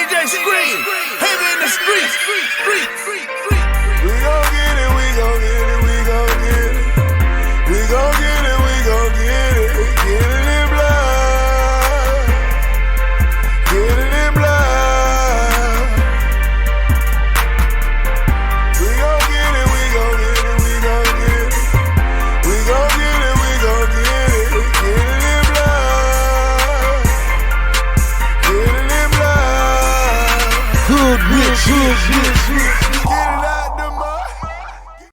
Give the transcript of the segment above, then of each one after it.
DJ Scream, heavy in the streets. We gon' get it, we gon' get it, we gon' get it. We gon' get it, we gon' get it. Get it in blood. Get it in blood. We gon' get it, we gon' get it, we gon' get it. We gon' get it, we gon' get it. Get it in blood. Get it in blood. Hood rich. Get it out the mud.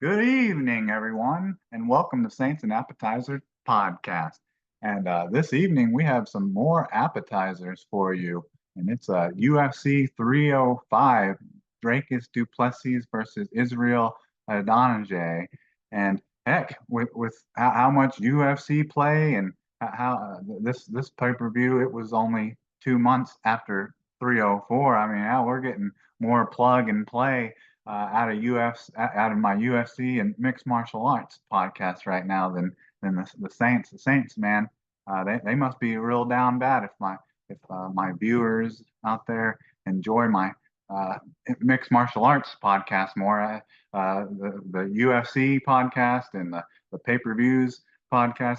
Good evening, everyone, and welcome to Saints and Appetizers podcast. And this evening, we have some more appetizers for you. And it's UFC 305, Dricus du Plessis versus Israel Adesanya. And heck, with how much UFC play and how this pay-per-view, it was only 2 months after 304. I mean, now we're getting more plug and play out of my UFC and mixed martial arts podcast right now than the Saints. The Saints, man, they must be real down bad if my viewers out there enjoy my mixed martial arts podcast more. The UFC podcast and the pay-per-views podcast,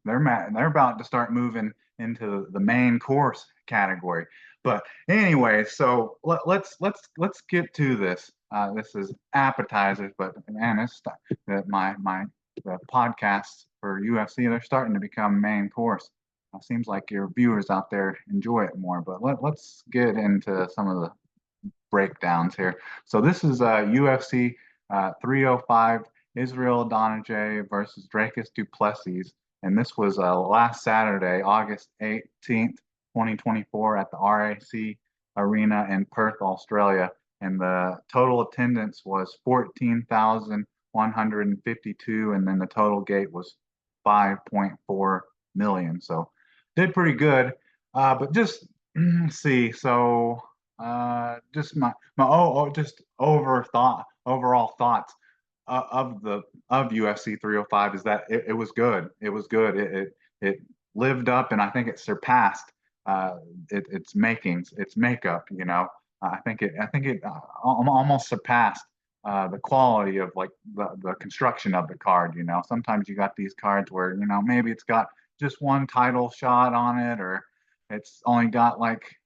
they're about to start moving into the main course category. But anyway, so let's get to this. This is appetizers, but man, it's the podcasts for UFC, they're starting to become main course. Seems like your viewers out there enjoy it more. But let's get into some of the breakdowns here. So this is UFC 305, Israel Adesanya versus Dricus du Plessis, and this was last Saturday, August 18th, 2024, at the RAC Arena in Perth, Australia. And the total attendance was 14,152, and then the total gate was 5.4 million. So did pretty good. But just see, so just my just overall thoughts of UFC 305 is that it was good. It was good. It lived up, and I think it surpassed its makings, its makeup. You know, I think it almost surpassed the quality of like the construction of the card. You know, sometimes you got these cards where, you know, maybe it's got just one title shot on it, or it's only got like,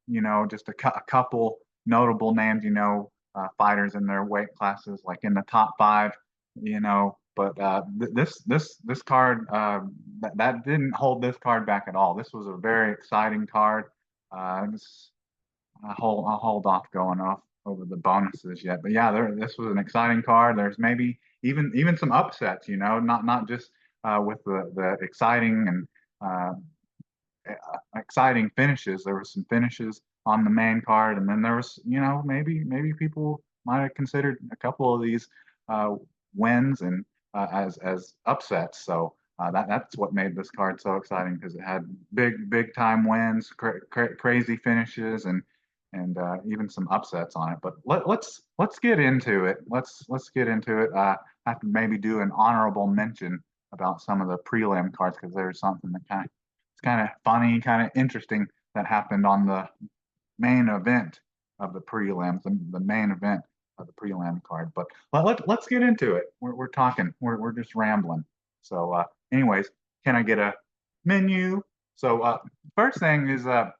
you know, just a couple notable names, you know, fighters in their weight classes, like in the top 5, you know. But this card, that didn't hold this card back at all. This was a very exciting card. I'll hold off going off over the bonuses yet. But yeah, this was an exciting card. There's maybe even some upsets, you know, not just with the exciting and exciting finishes. There were some finishes on the main card, and then there was, you know, maybe people might have considered a couple of these wins and as upsets. So that's what made this card so exciting, because it had big time wins, crazy finishes, and even some upsets on it. But let's get into it. Let's get into it. I have to maybe do an honorable mention about some of the prelim cards, because there's something that it's kind of funny, kind of interesting that happened on the main event of the prelims, the main event of the prelim card. But let's get into it. We're talking. We're just rambling. So anyways, can I get a menu? So first thing is the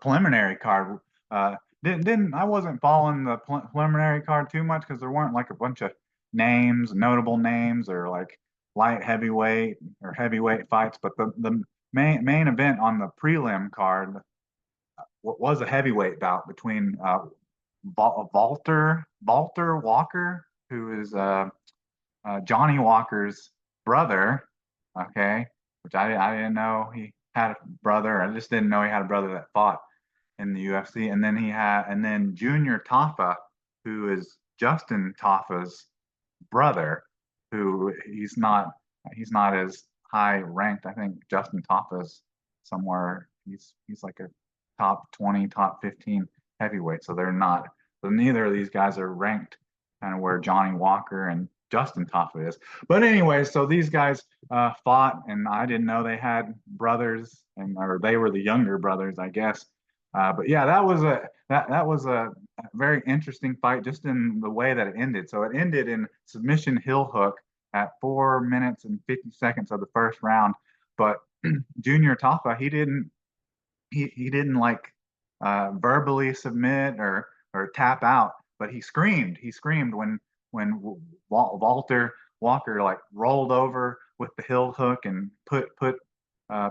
preliminary card. I wasn't following the preliminary card too much, because there weren't like a bunch of notable names, or like light heavyweight or heavyweight fights. But the main event on the prelim card was a heavyweight bout between Walter Walker, who is Johnny Walker's brother. Okay, which I didn't know he had a brother. I just didn't know he had a brother that fought in the UFC. And then Junior Taffa, who is Justin Taffa's brother, who he's not as high ranked. I think Justin Taffa's somewhere, he's like a top 20, top 15 heavyweight. So neither of these guys are ranked kind of where Johnny Walker and Justin Taffa is. But anyway, so these guys fought, and I didn't know they had brothers, or they were the younger brothers, I guess. But yeah, that was a very interesting fight, just in the way that it ended. So it ended in submission heel hook at 4 minutes and 50 seconds of the first round. But Junior Taffa, he didn't like verbally submit or tap out, but he screamed. He screamed when Walter Walker like rolled over with the heel hook and put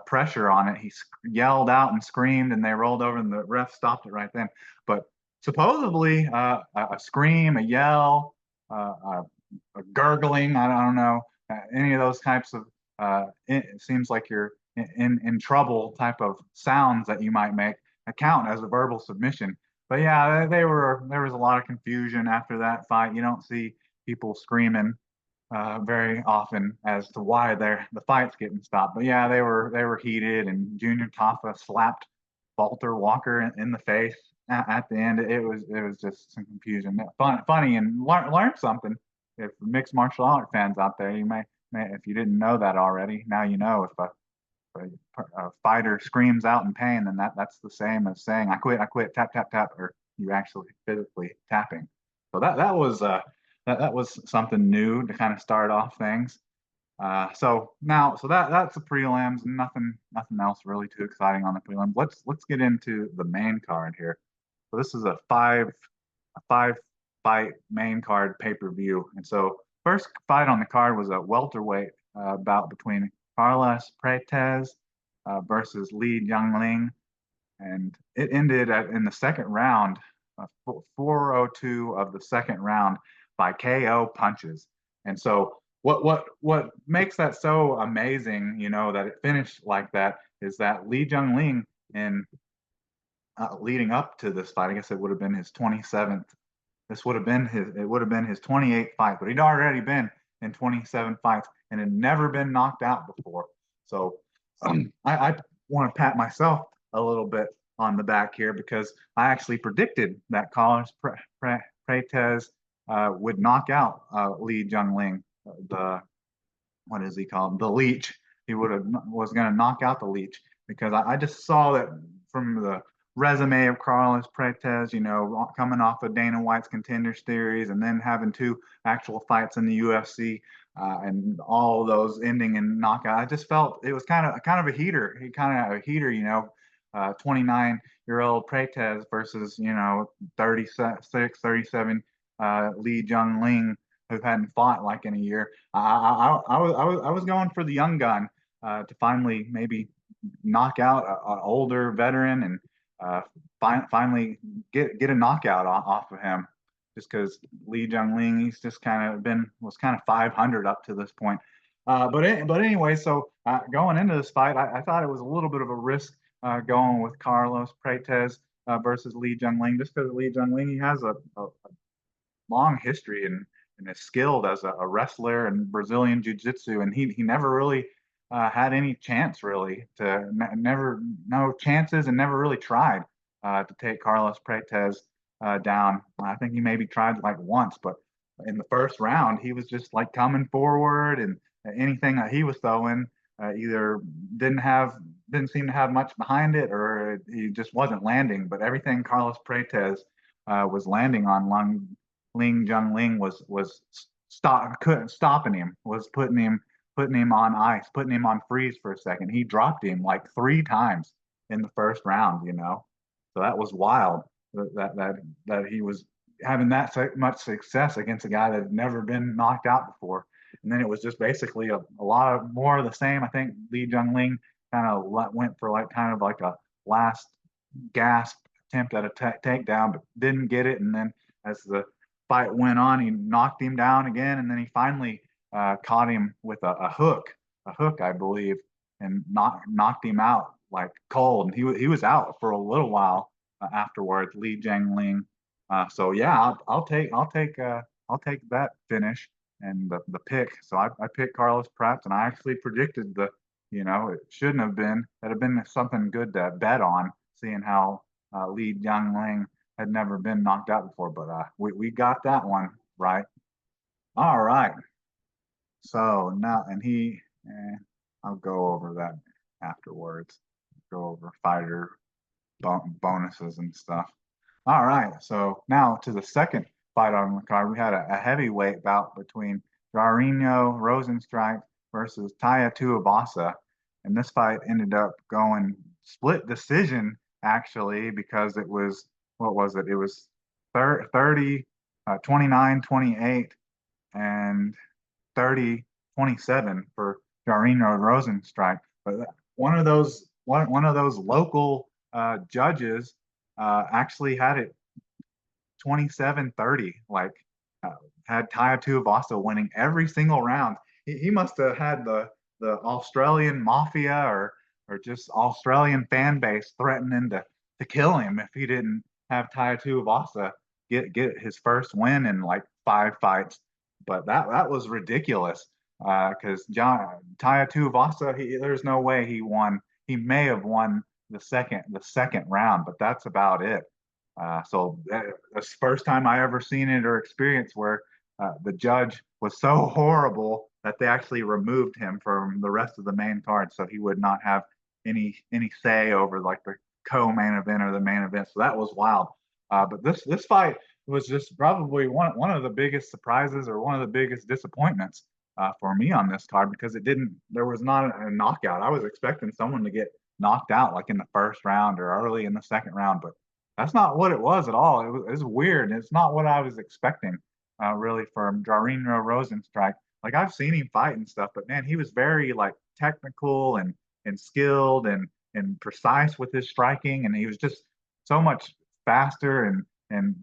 pressure on it. He yelled out and screamed, and they rolled over, and the ref stopped it right then. But supposedly, a scream, a yell, a gurgling, I don't know, any of those types of, it seems like you're in trouble type of sounds that you might make account as a verbal submission. But yeah, there was a lot of confusion after that fight. You don't see people screaming very often as to why the fight's getting stopped. But yeah, they were heated, and Junior Taffa slapped Walter Walker in the face at the end. It was just some confusion. Funny, and learn something. If mixed martial art fans out there, you may if you didn't know that already, now you know. If a fighter screams out in pain, then that's the same as saying I quit, tap tap tap, or you actually physically tapping. So that was something new to kind of start off things. So that's the prelims. Nothing else really too exciting on the prelims. Let's get into the main card here. So this is a five fight main card pay-per-view. And so first fight on the card was a welterweight bout between Carlos Prates versus Li Jianling, and it ended in the second round, 4:02 of the second round by KO punches. And so what makes that so amazing, that it finished like that, is that Li Jianling, in leading up to this fight, I guess it would have been his 27th. It would have been his 28th fight, but he'd already been in 27 fights and had never been knocked out before. So I want to pat myself a little bit on the back here, because I actually predicted that Carlos Prates would knock out Li Jianling, what is he called? The Leech. He was going to knock out the Leech, because I just saw that from the resume of Carlos Prates, coming off of Dana White's Contender Series, and then having two actual fights in the UFC, and all those ending in knockout. I just felt it was kind of a heater. 29-year-old Prates versus 36, 37 Li Jianling, who hadn't fought like in a year. I was going for the young gun to finally maybe knock out an older veteran, and finally get a knockout off of him, just because Li Jianling, he's just was kind of 500 up to this point. But anyway, so going into this fight, I thought it was a little bit of a risk going with Carlos Prates versus Li Jianling, just because Li Jianling, he has a long history and is skilled as a wrestler in Brazilian Jiu-Jitsu, and he never really had any chance really to no chances, and never really tried to take Carlos Prates down. I think he maybe tried like once, but in the first round he was just like coming forward, and anything that he was throwing either didn't seem to have much behind it, or he just wasn't landing. But everything Carlos Prates was landing on, Li Jianling was stopping him, was putting him on ice, putting him on freeze for a second. He dropped him like 3 times in the first round, So that was wild that he was having that much success against a guy that had never been knocked out before. And then it was just basically a lot of more of the same. I think Li Jianling kind of went for kind of like a last gasp attempt at a takedown, but didn't get it. And then as the fight went on, he knocked him down again, and then he finally caught him with a hook, I believe, and knocked him out like cold. And he was out for a little while afterwards, Li Jianling. So yeah, I'll take that finish and the pick. So I picked Carlos Prates, and I actually predicted it shouldn't have been. That'd have been something good to bet on, seeing how Li Jianling had never been knocked out before. But we got that one right. All right. So now, and I'll go over that afterwards. Go over fighter bonuses and stuff. All right, so now to the second fight on the card, we had a heavyweight bout between Jairzinho Rosenstrike versus Taya Tuivasa, and this fight ended up going split decision actually because it was what was it? It was 30, 29-28, and 30-27 for Jarino Rosenstrike. But one of those local judges actually had it 27-30, like uh, had Taya Tuivasa winning every single round. He must have had the Australian mafia or just Australian fan base threatening to kill him if he didn't have Taya Tuivasa get his first win in like 5 fights. But that was ridiculous because John Taya Tuivasa, there's no way he won. He may have won the second round, but that's about it. So that's the first time I ever seen it or experienced where the judge was so horrible that they actually removed him from the rest of the main card, so he would not have any say over like the co-main event or the main event. So that was wild. But this fight was just probably one of the biggest surprises or one of the biggest disappointments for me on this card because it didn't. There was not a knockout. I was expecting someone to get knocked out like in the first round or early in the second round, but that's not what it was at all. It was weird. It's not what I was expecting, really, from Jarino Rosenstrike. Like I've seen him fight and stuff, but man, he was very like technical and skilled and precise with his striking, and he was just so much faster and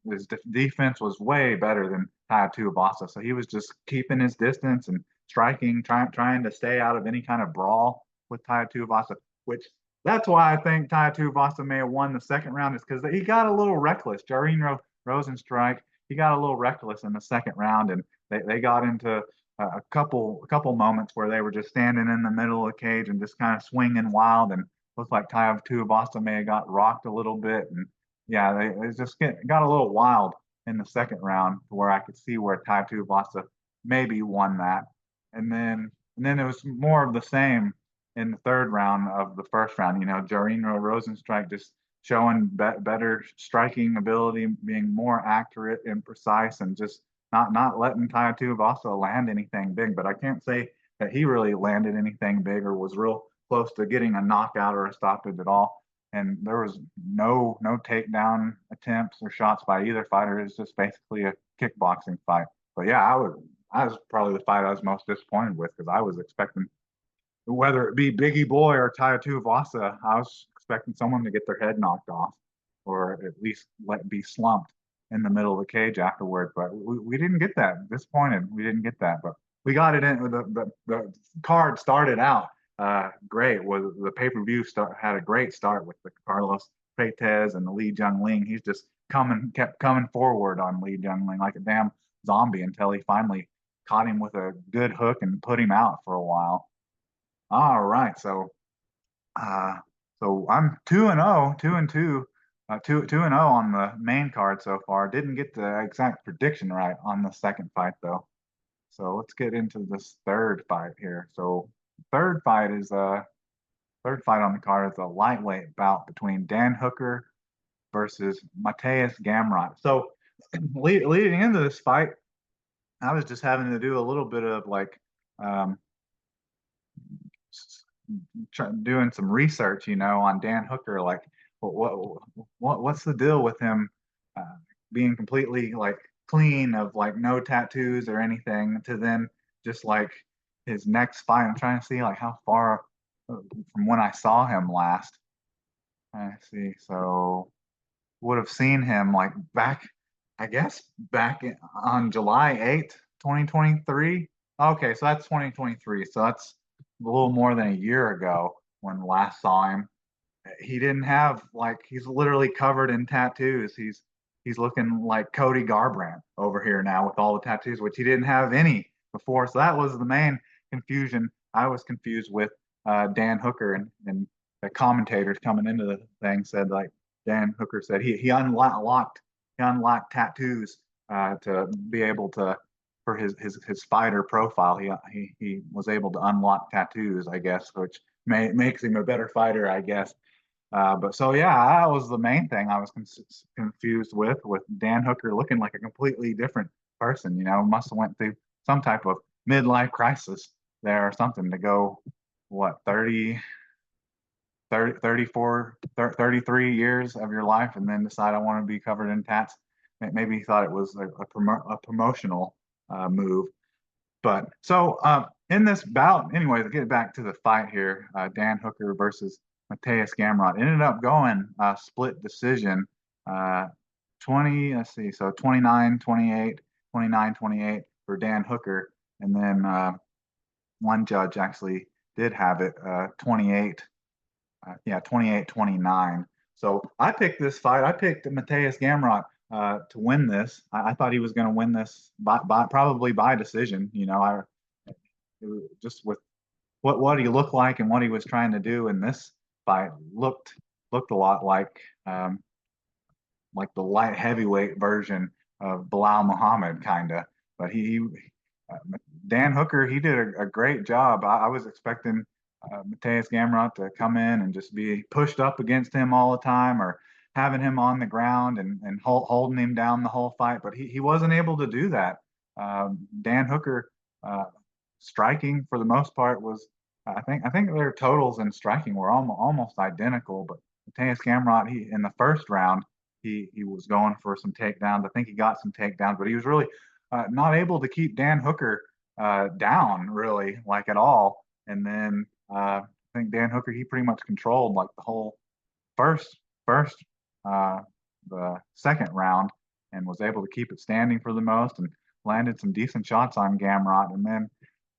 his defense was way better than Tai Tuivasa. So he was just keeping his distance and striking, trying to stay out of any kind of brawl with Tai Tuivasa, which that's why I think Tai Tuivasa may have won the second round is because he got a little reckless. Jarino Rosenstrike, he got a little reckless in the second round, and they got into a couple moments where they were just standing in the middle of the cage and just kind of swinging wild, and looked like Tai Tuivasa may have got rocked a little bit, and yeah, they just got a little wild in the second round where I could see where Tai Tuivasa maybe won that, and then it was more of the same in the third round of the first round. Jarino Rosenstrike just showing better striking ability, being more accurate and precise, and just not letting Tai Tuivasa land anything big. But I can't say that he really landed anything big or was real close to getting a knockout or a stoppage at all. And there was no takedown attempts or shots by either fighter. It's just basically a kickboxing fight. But yeah, I was probably the fight I was most disappointed with because I was expecting whether it be Biggie Boy or Taya Tuivasa, I was expecting someone to get their head knocked off or at least let be slumped in the middle of the cage afterward. But we didn't get that. Disappointed we didn't get that. But we got it in. The card started out great. Was the pay-per-view had a great start with the Carlos Paytez and the Lee Jung Ling. He's just kept coming forward on Lee Jung Ling like a damn zombie until he finally caught him with a good hook and put him out for a while. All right, uh, so I'm 2-0, 2-2, 2-0 on the main card so far. Didn't get the exact prediction right on the second fight though. So let's get into this third fight here. So third fight on the card is a lightweight bout between Dan Hooker versus Mateus Gamrot. So leading into this fight, I was just having to do a little bit of like um, doing some research, on Dan Hooker, like what's the deal with him uh, being completely like clean of like no tattoos or anything to then just like his next fight. I'm trying to see like how far from when I saw him last. I see. So would have seen him like back, I guess on July 8th, 2023. Okay, so that's 2023. So that's a little more than a year ago when last saw him. He didn't have like he's literally covered in tattoos. He's looking like Cody Garbrandt over here now with all the tattoos, which he didn't have any before. So that was the main confusion. I was confused with Dan Hooker and the commentators coming into the thing said like Dan Hooker said he unlocked tattoos to be able to for his fighter profile. He was able to unlock tattoos, I guess, which makes him a better fighter, I guess. But so yeah, that was the main thing I was confused with Dan Hooker looking like a completely different person. Must have went through some type of midlife crisis there or something to go, what, 33 years of your life and then decide I want to be covered in tats. Maybe he thought it was a promotional move. But so in this bout, anyway, to get back to the fight here, Dan Hooker versus Mateus Gamrot ended up going split decision, let's see, so 29-28, 29-28 for Dan Hooker. And then one judge actually did have it 28-29. So I picked this fight. I picked Mateus Gamrot to win this. I thought he was going to win this probably by decision. Just with what he looked like and what he was trying to do in this fight looked a lot like the light heavyweight version of Bilal Muhammad, kind of. But Dan Hooker, he did a great job. I was expecting Mateus Gamrot to come in and just be pushed up against him all the time, or having him on the ground and holding him down the whole fight. But he wasn't able to do that. Dan Hooker striking for the most part was, I think their totals in striking were almost identical. But Mateus Gamrot, he in the first round, he was going for some takedowns. I think he got some takedowns, but he was really not able to keep Dan Hooker down really, like, at all. And then I think Dan Hooker, he pretty much controlled like the whole first the second round, and was able to keep it standing for the most and landed some decent shots on Gamrot. And then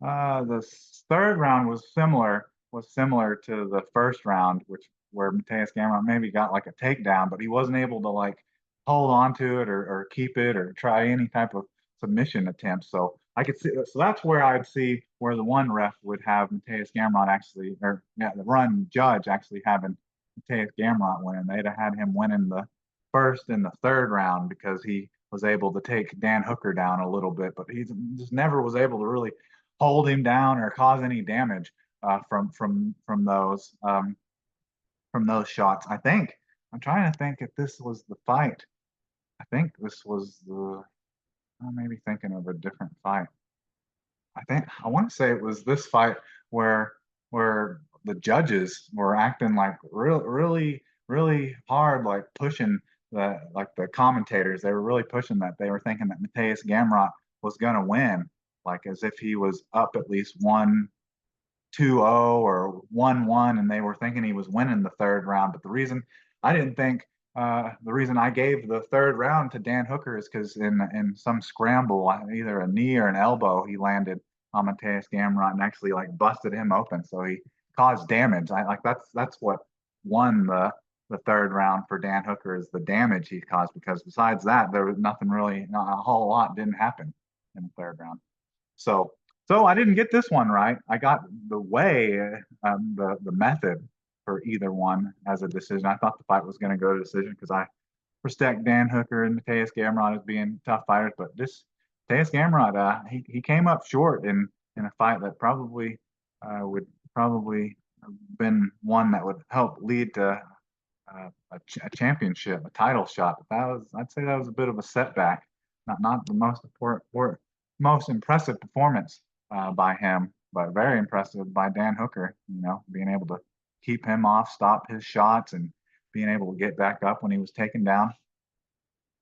the third round was similar to the first round, where Mateus Gamrot maybe got like a takedown, but he wasn't able to like hold on to it or keep it or try any type of submission attempts. So I could see, so that's where I'd see where the one ref would have Mateus Gamrot actually, or yeah, the run judge actually having Mateus Gamrot winning. They'd have had him winning the first and the third round because he was able to take Dan Hooker down a little bit, but he just never was able to really hold him down or cause any damage from those shots. I'm trying to think if this was the fight. I think this was I may be thinking of a different fight. I want to say it was this fight where the judges were acting like really hard, like pushing the commentators. They were really pushing that. They were thinking that Mateus Gamrot was gonna win, like as if he was up at least 1-2-0 or 1-1, and they were thinking he was winning the third round. But the reason I gave the third round to Dan Hooker is because in some scramble, either a knee or an elbow, he landed on Mateus Gamrot and actually like busted him open. So he caused damage. That's what won the third round for Dan Hooker, is the damage he caused, because besides that, there was nothing really, not a whole lot didn't happen in the third round. So I didn't get this one right. I got the method for either one as a decision. I thought the fight was going to go to decision because I respect Dan Hooker and Mateus Gamrot as being tough fighters. But this Mateus Gamrot, he came up short in a fight that probably would probably have been one that would help lead to a championship, a title shot. But I'd say that was a bit of a setback. Not the most impressive performance by him, but very impressive by Dan Hooker. Being able to keep him off, stop his shots, and being able to get back up when he was taken down.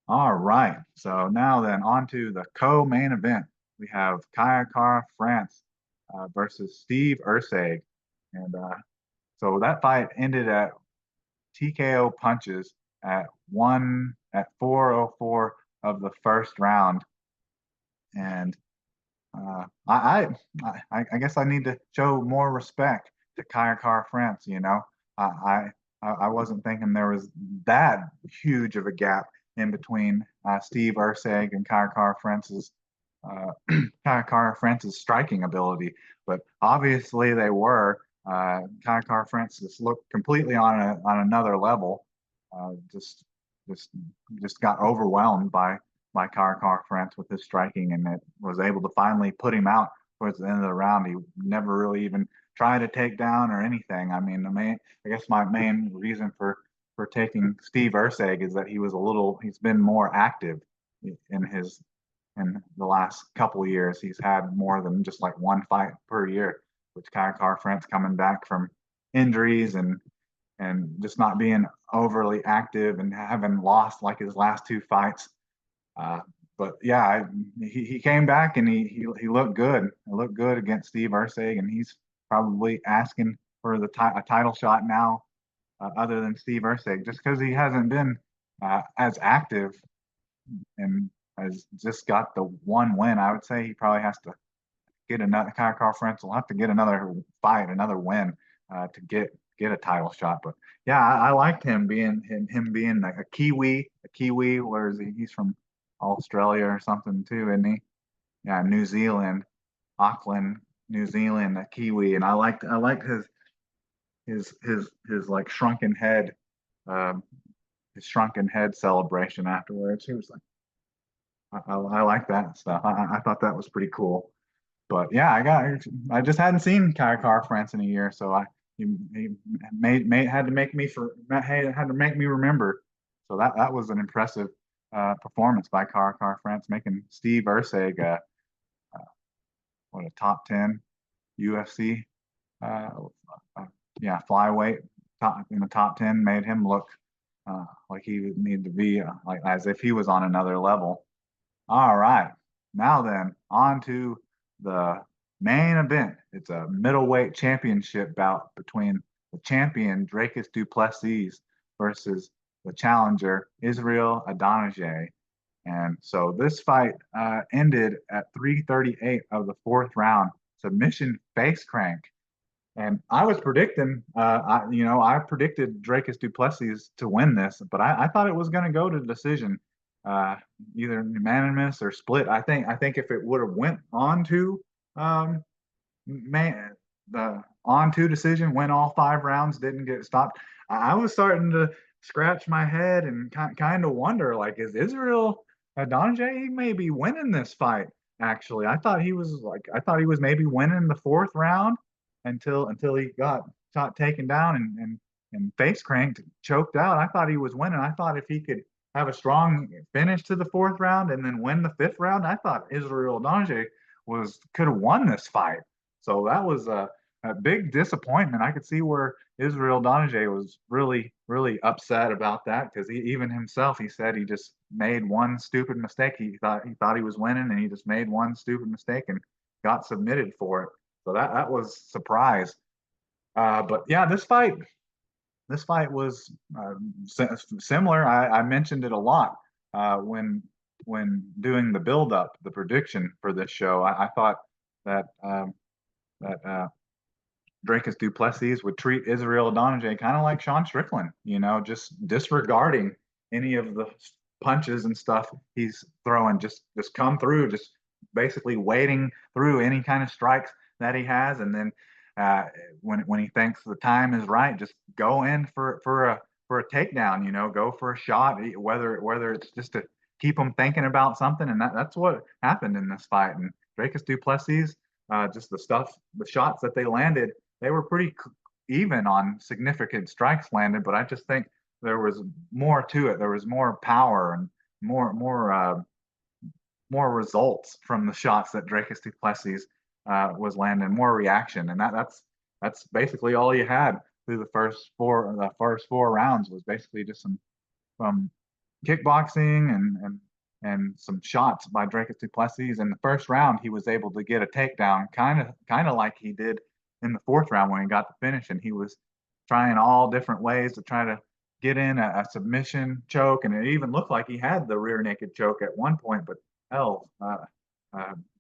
All right, so now then on to the co-main event. We have Kai Kara-France versus Steve Erceg. And so that fight ended at TKO punches at 4:04 of the first round. And I guess I need to show more respect to Kai Kara-France. I wasn't thinking there was that huge of a gap in between Steve Erceg and Kai Kara-France's striking ability, but obviously they were. Kai Kara-France just looked completely on another level. Just got overwhelmed by by Car France with his striking, and it was able to finally put him out towards the end of the round. He never really even tried to take down or anything. I mean, I guess my main reason for taking Steve Ursig is that he's been more active in in the last couple of years. He's had more than just like one fight per year, which Car France coming back from injuries and just not being overly active and having lost like his last two fights. But yeah, he came back and he looked good. He looked good against Steve Ursig, and he's probably asking for a title shot now, other than Steve Ursig, just because he hasn't been as active and has just got the one win. I would say he probably has to get another. Car France will have to get another fight, another win, to get a title shot. But yeah, I liked him being like a Kiwi. Where is he? He's from Australia or something too, isn't he? Yeah, New Zealand, Auckland, New Zealand, a Kiwi, and I liked his like um, shrunken head celebration afterwards. He was like, I like that stuff. I thought that was pretty cool. But yeah, I just hadn't seen Car France in a year, so he had to make me had to make me remember. So that was an impressive performance by Car France, making Steve Ursig what, a top 10 UFC uh, yeah, flyweight, in the top 10, made him look like he would need to be like as if he was on another level. All right, now then, on to the main event. It's a middleweight championship bout between the champion Dricus du Plessis versus the challenger Israel Adesanya. And so this fight ended at 3:38 of the fourth round, submission face crank. And I was predicting, I predicted Dracus du Plessis to win this, but I thought it was going to go to decision, uh, either unanimous or split. I think if it would have went on to um, man the on to decision, when all five rounds didn't get stopped, I was starting to scratch my head and kind of wonder, like, is Israel Adesanya, he may be winning this fight? Actually, I thought he was maybe winning the fourth round until he got taken down and face cranked, choked out. I thought he was winning. I thought if he could have a strong finish to the fourth round and then win the fifth round, I thought Israel Adesanya could have won this fight. So that was a big disappointment. I could see where Israel Adesanya was really, really upset about that, because even himself, he said he just made one stupid mistake. He thought he was winning, and he just made one stupid mistake and got submitted for it. So that was surprise. But yeah, this fight was similar. I mentioned it a lot when doing the build up, the prediction for this show. I thought that that Dricus du Plessis would treat Israel Adesanya kind of like Sean Strickland, just disregarding any of the punches and stuff he's throwing, just come through, just basically wading through any kind of strikes that he has, and then when he thinks the time is right, just go in for a takedown, go for a shot, whether it's just to keep him thinking about something, and that's what happened in this fight. And Dricus du Plessis, just the shots that they landed, they were pretty even on significant strikes landed, but I just think there was more to it. There was more power and more results from the shots that Dracus du Plessis was landing, more reaction, and that's basically all you had through the first four rounds, was basically just some kickboxing and some shots by Dracus du Plessis. In the first round, he was able to get a takedown, kind of like he did in the fourth round when he got the finish, and he was trying all different ways to try to get in a submission choke, and it even looked like he had the rear naked choke at one point, but hell,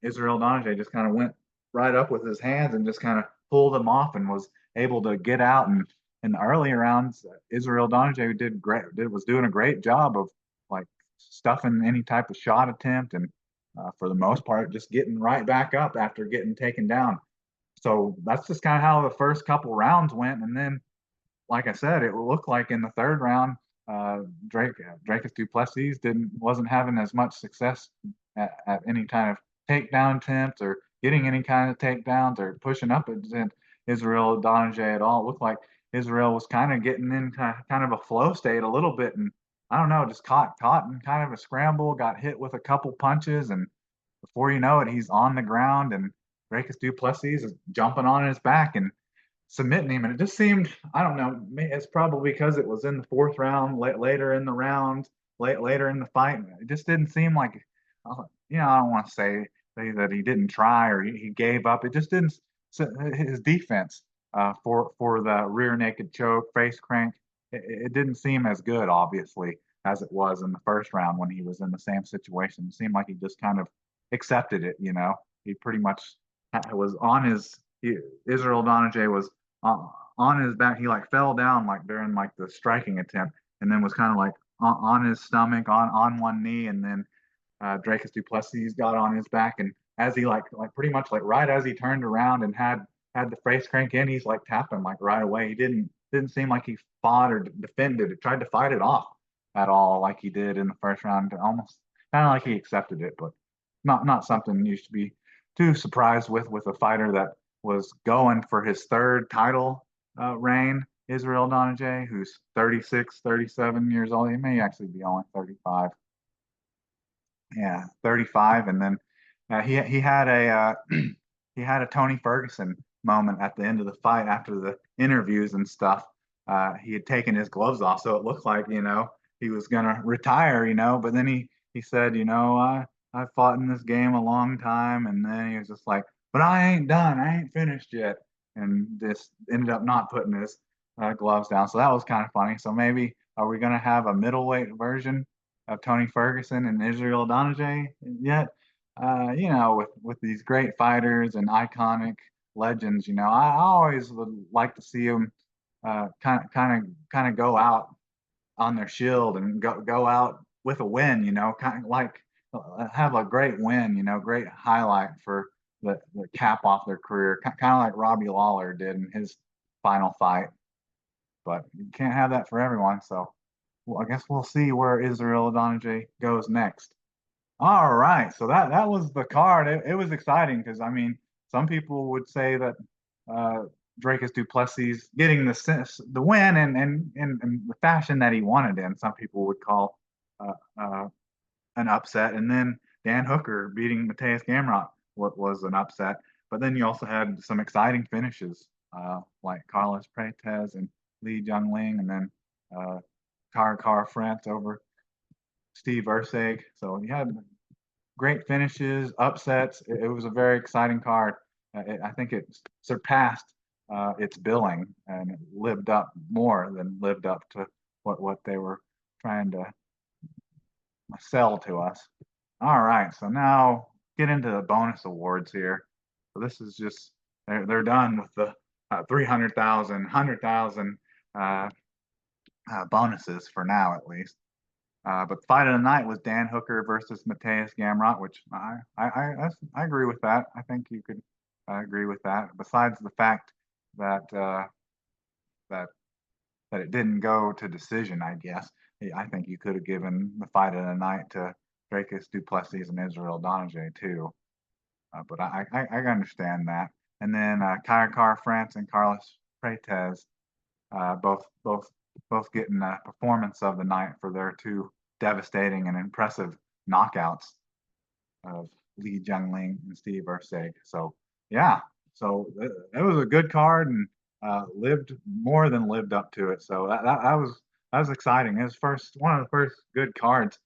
Israel Adesanya just kind of went right up with his hands and just kind of pulled him off and was able to get out. And in the earlier rounds, Israel Adesanya was doing a great job of like stuffing any type of shot attempt, and for the most part, just getting right back up after getting taken down. So that's just kind of how the first couple rounds went. And then, like I said, it looked like in the third round, Dricus du Plessis wasn't having as much success at any kind of takedown attempts or getting any kind of takedowns or pushing up against Israel Donajay at all. It looked like Israel was kind of getting in kind of a flow state a little bit, and I don't know, just caught in kind of a scramble, got hit with a couple punches, and before you know it, he's on the ground, and Dricus du Plessis is jumping on his back and submitting him. And it just seemed, I don't know, it's probably because it was in the fourth round, later in the round, later in the fight. It just didn't seem like, I don't want to say that he didn't try or he gave up. It just didn't. His defense for the rear naked choke, face crank, it didn't seem as good, obviously, as it was in the first round when he was in the same situation. It seemed like he just kind of accepted it. He pretty much was on Israel Donajay was on his back. He like fell down like during like the striking attempt, and then was kind of like on his stomach on one knee, and then Dricus du Plessis got on his back, and as he like pretty much like right as he turned around and had the face crank in, he's like tapping like right away. He didn't seem like he fought or defended it, tried to fight it off at all like he did in the first round. Almost kind of like he accepted it, but not something you should be too surprised with a fighter that was going for his third title reign. Israel Donajay, who's 36, 37 years old. He may actually be only 35. Yeah, 35. And then he had he had a Tony Ferguson moment at the end of the fight after the interviews and stuff. He had taken his gloves off, so it looked like he was gonna retire, but then he said, I fought in this game a long time, and then he was just like, but I ain't done, I ain't finished yet, and just ended up not putting his gloves down. So that was kind of funny. So maybe are we gonna have a middleweight version of Tony Ferguson and Israel Donajay yet? With these great fighters and iconic legends, I always would like to see them kind of go out on their shield and go out with a win, kind of like have a great win, great highlight for the cap off their career, kind of like Robbie Lawler did in his final fight. But you can't have that for everyone, so I guess we'll see where Israel Adonijay goes next. All right, so that was the card. It was exciting because I mean, some people would say that uh, Dricus du Plessis getting the win and the fashion that he wanted in. Some people would call uh, uh, an upset, and then Dan Hooker beating Mateus Gamrot was an upset. But then you also had some exciting finishes like Carlos Prates and Lee Jungling, and then Car France over Steve Ursig. So you had great finishes, upsets. It was a very exciting card. I think it surpassed its billing, and it lived up to what they were trying to sell to us. All right, so now get into the bonus awards here. So this is just they're done with the 300,000, 100,000 bonuses for now at least. But the fight of the night was Dan Hooker versus Mateus Gamrot, which I agree with that. I think you could agree with that. Besides the fact that that it didn't go to decision, I guess I think you could have given the fight of the night to Dricus du Plessis and Israel Donajay too. But I understand that. And then Car France and Carlos Prates, both getting a performance of the night for their two devastating and impressive knockouts of Lee Jungling and Steve Ursig. So yeah, so it was a good card and more than lived up to it. So that was exciting. It was one of the first good cards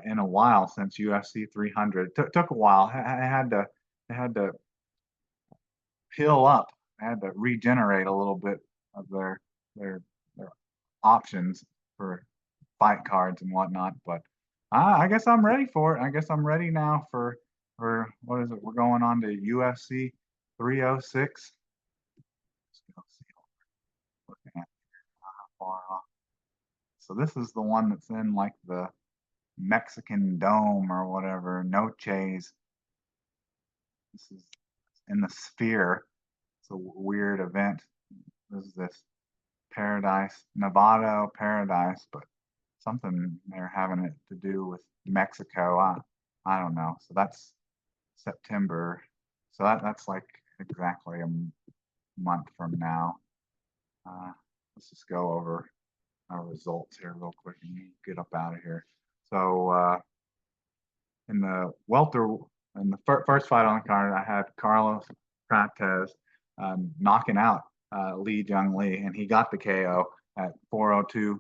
in a while since UFC 300. Took a while. I had to heal up. I had to regenerate a little bit of their their options for fight cards and whatnot. But I guess I'm ready for it. I guess I'm ready now for what is it? We're going on to UFC 306. Let's see looking at how far off. So this is the one that's in like the Mexican Dome or whatever, Noches. This is in the Sphere. It's a weird event. This is this Paradise, Nevada Paradise, but something they're having it to do with Mexico. I don't know. So that's September. So that's like exactly a month from now. Let's just go over our results here real quick and get up out of here. So in the welter, in the first fight on the card, I had Carlos Prates knocking out Lee Jung Lee, and he got the KO at 4:02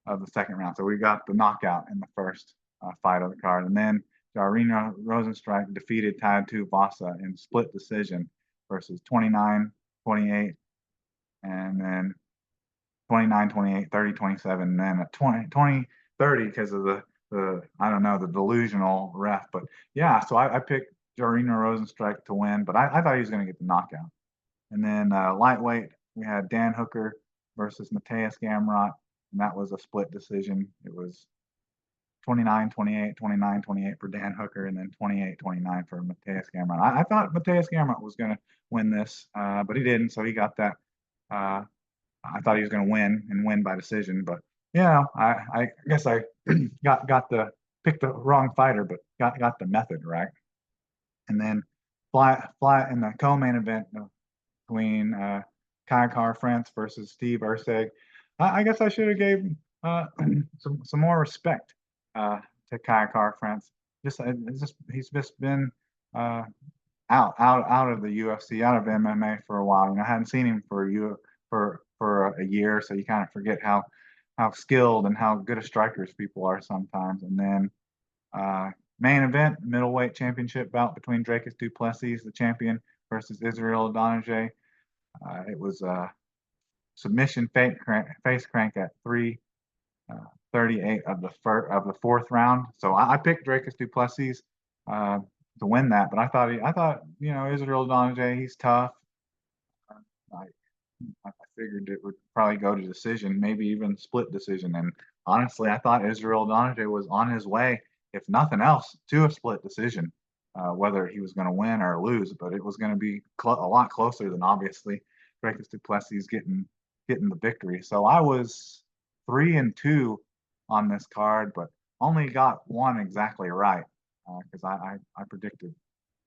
of the second round. So we got the knockout in the first fight of the card, and then Jarino Rosenstrike defeated Taitu Vasa in split decision versus 29-28, and then 29-28, 30-27, and then at 20-30 because of the I don't know, the delusional ref. But yeah, so I picked Jarino Rosenstrike to win, but I thought he was going to get the knockout. And then lightweight, we had Dan Hooker versus Mateus Gamrot, and that was a split decision. It was 29-28, 29-28 for Dan Hooker, and then 28-29 for Mateus Gamrot. I thought Mateus Gamrot was going to win this, but he didn't, so he got that. I thought he was going to win by decision, but yeah, I guess I got the picked the wrong fighter, but got the method right. And then fly in the co-main event between Kai France versus Steve Erceg. I guess I should have gave some more respect to Kai France. He's just been out of the UFC, out of MMA for a while. You know, I hadn't seen him for a year, so you kind of forget how skilled and how good of strikers people are sometimes. And then main event, middleweight championship bout between Dricus du Plessis, the champion, versus Israel Adesanya. It was a submission face crank at 3:38 of the fourth round. So I picked Dricus du Plessis to win that, but I thought Israel Adesanya, he's tough. I figured it would probably go to decision, maybe even split decision. And honestly, I thought Israel Adesanya was on his way, if nothing else, to a split decision, whether he was going to win or lose. But it was going to be a lot closer than obviously Dricus du Plessis getting the victory. So I was 3-2 on this card, but only got one exactly right because I predicted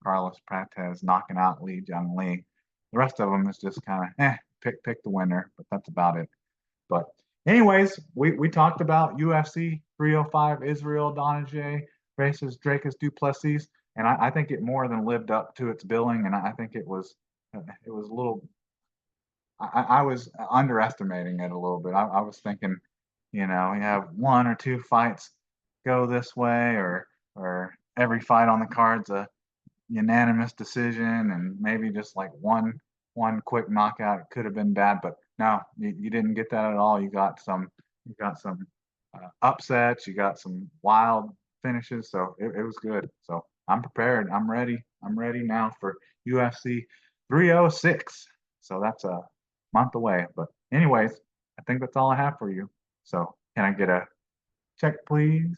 Carlos Prates knocking out Lee Jung Lee. The rest of them is just kind of pick the winner, but that's about it. But anyways, we talked about UFC 305 Israel Adesanya versus Dricus du Plessis, and I think it more than lived up to its billing, and I think it was a little. I was underestimating it a little bit. I was thinking, you have one or two fights go this way, or every fight on the card's a unanimous decision, and maybe just like one quick knockout could have been bad, but no, you didn't get that at all. You got some upsets, you got some wild finishes, so it was good. So I'm prepared. I'm ready now for UFC 306. So that's a month away. But anyways, I think that's all I have for you. So can I get a check, please?